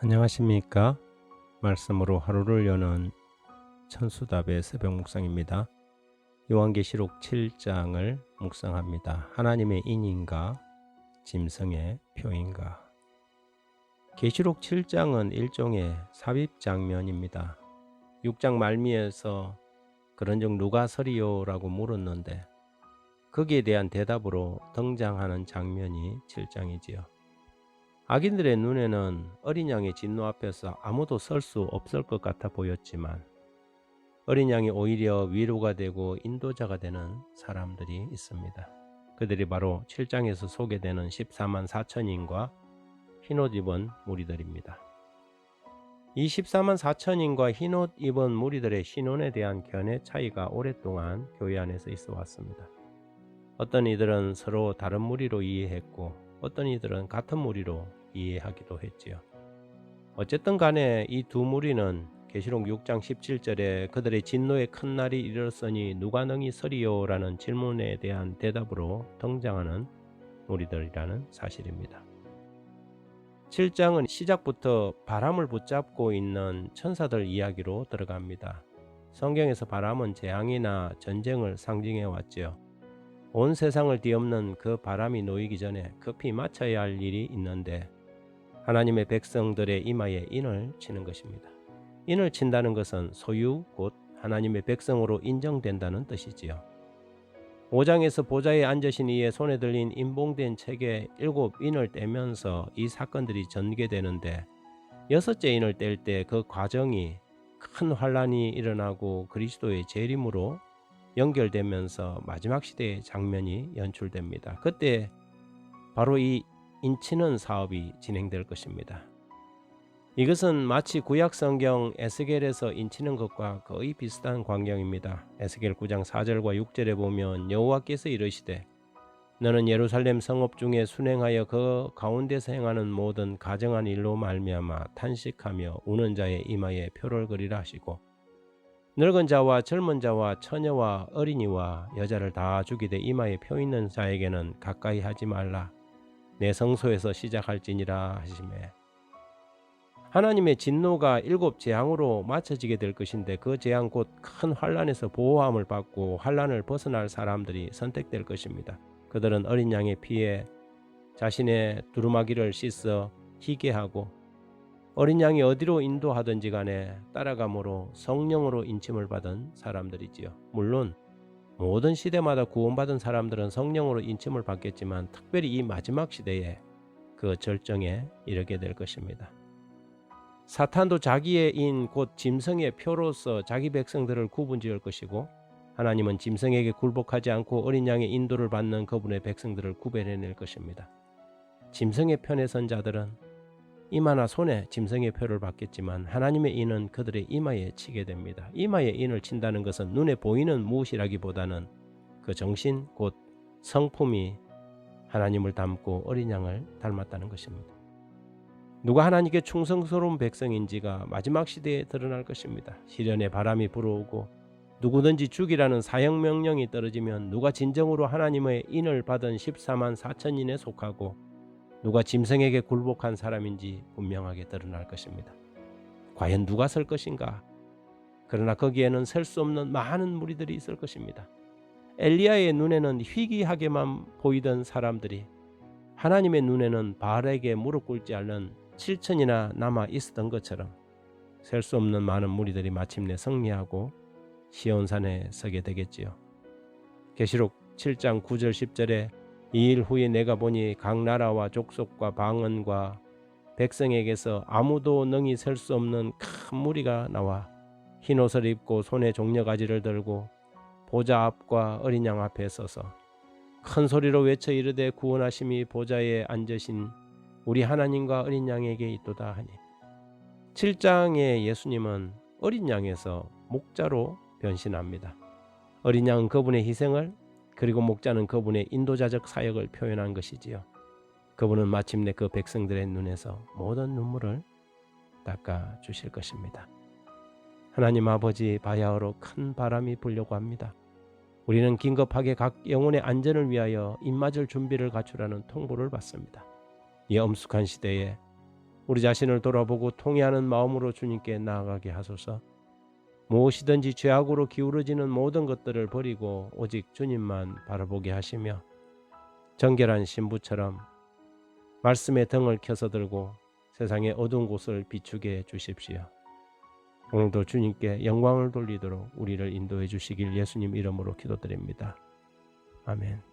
안녕하십니까? 말씀으로 하루를 여는 천수답의 새벽 묵상입니다. 요한계시록 7장을 묵상합니다. 하나님의 인인가 짐승의 표인가. 계시록 7장은 일종의 삽입 장면입니다. 6장 말미에서 그런즉 누가 서리요라고 물었는데 거기에 대한 대답으로 등장하는 장면이 7장이지요. 악인들의 눈에는 어린 양의 진노 앞에서 아무도 설 수 없을 것 같아 보였지만 어린 양이 오히려 위로가 되고 인도자가 되는 사람들이 있습니다. 그들이 바로 7장에서 소개되는 14만 4천인과 흰옷 입은 무리들입니다. 이 14만 4천인과 흰옷 입은 무리들의 신원에 대한 견해 차이가 오랫동안 교회 안에서 있어 왔습니다. 어떤 이들은 서로 다른 무리로 이해했고 어떤 이들은 같은 무리로 이해하기도 했지요. 어쨌든 간에 이 두 무리는 계시록 6장 17절에 그들의 진노의 큰 날이 이르렀으니 누가 능히 서리요? 라는 질문에 대한 대답으로 등장하는 무리들이라는 사실입니다. 7장은 시작부터 바람을 붙잡고 있는 천사들 이야기로 들어갑니다. 성경에서 바람은 재앙이나 전쟁을 상징해 왔지요. 온 세상을 뒤엎는 그 바람이 놓이기 전에 급히 마쳐야 할 일이 있는데 하나님의 백성들의 이마에 인을 치는 것입니다. 인을 친다는 것은 소유 곧 하나님의 백성으로 인정된다는 뜻이지요. 5장에서 보좌에 앉으신 이의 손에 들린 인봉된 책에 7인을 떼면서 이 사건들이 전개되는데 6째 인을 뗄 때 그 과정이 큰 환란이 일어나고 그리스도의 재림으로 연결되면서 마지막 시대의 장면이 연출됩니다. 그때 바로 이 인치는 사업이 진행될 것입니다. 이것은 마치 구약 성경 에스겔에서 인치는 것과 거의 비슷한 광경입니다. 에스겔 9장 4절과 6절에 보면 여호와께서 이르시되 너는 예루살렘 성읍 중에 순행하여 그 가운데서 행하는 모든 가정한 일로 말미암아 탄식하며 우는 자의 이마에 표를 그리라 하시고 늙은 자와 젊은 자와 처녀와 어린이와 여자를 다 죽이되 이마에 표 있는 자에게는 가까이 하지 말라 내 성소에서 시작할지니라 하시매 하나님의 진노가 7재앙으로 맞춰지게 될 것인데 그 재앙 곧 큰 환란에서 보호함을 받고 환란을 벗어날 사람들이 선택될 것입니다. 그들은 어린 양의 피에 자신의 두루마기를 씻어 희게 하고 어린 양이 어디로 인도하든지 간에 따라감으로 성령으로 인침을 받은 사람들이지요. 물론 모든 시대마다 구원받은 사람들은 성령으로 인침을 받겠지만 특별히 이 마지막 시대에 그 절정에 이르게 될 것입니다. 사탄도 자기의 인 곧 짐승의 표로서 자기 백성들을 구분지을 것이고 하나님은 짐승에게 굴복하지 않고 어린 양의 인도를 받는 그분의 백성들을 구별해낼 것입니다. 짐승의 편에 선 자들은 이마나 손에 짐승의 표를 받겠지만 하나님의 인은 그들의 이마에 치게 됩니다. 이마에 인을 친다는 것은 눈에 보이는 무엇이라기보다는 그 정신 곧 성품이 하나님을 닮고 어린 양을 닮았다는 것입니다. 누가 하나님께 충성스러운 백성인지가 마지막 시대에 드러날 것입니다. 시련의 바람이 불어오고 누구든지 죽이라는 사형명령이 떨어지면 누가 진정으로 하나님의 인을 받은 14만 4천인에 속하고 누가 짐승에게 굴복한 사람인지 분명하게 드러날 것입니다. 과연 누가 설 것인가? 그러나 거기에는 셀 수 없는 많은 무리들이 있을 것입니다. 엘리야의 눈에는 희귀하게만 보이던 사람들이 하나님의 눈에는 바알에게 무릎 꿇지 않는 7천이나 남아 있었던 것처럼 셀 수 없는 많은 무리들이 마침내 승리하고 시온산에 서게 되겠지요. 계시록 7장 9절 10절에 이 일 후에 내가 보니 각 나라와 족속과 방언과 백성에게서 아무도 능히 셀 수 없는 큰 무리가 나와 흰옷을 입고 손에 종려가지를 들고 보좌 앞과 어린 양 앞에 서서 큰 소리로 외쳐 이르되 구원하심이 보좌에 앉으신 우리 하나님과 어린 양에게 있도다 하니 7장의 예수님은 어린 양에서 목자로 변신합니다. 어린 양은 그분의 희생을 그리고 목자는 그분의 인도자적 사역을 표현한 것이지요. 그분은 마침내 그 백성들의 눈에서 모든 눈물을 닦아 주실 것입니다. 하나님 아버지 바야흐로 큰 바람이 불려고 합니다. 우리는 긴급하게 각 영혼의 안전을 위하여 입맞을 준비를 갖추라는 통보를 받습니다. 이 엄숙한 시대에 우리 자신을 돌아보고 통회하는 마음으로 주님께 나아가게 하소서. 무엇이든지 죄악으로 기울어지는 모든 것들을 버리고 오직 주님만 바라보게 하시며 정결한 신부처럼 말씀의 등을 켜서 들고 세상의 어두운 곳을 비추게 해 주십시오. 오늘도 주님께 영광을 돌리도록 우리를 인도해 주시길 예수님 이름으로 기도드립니다. 아멘.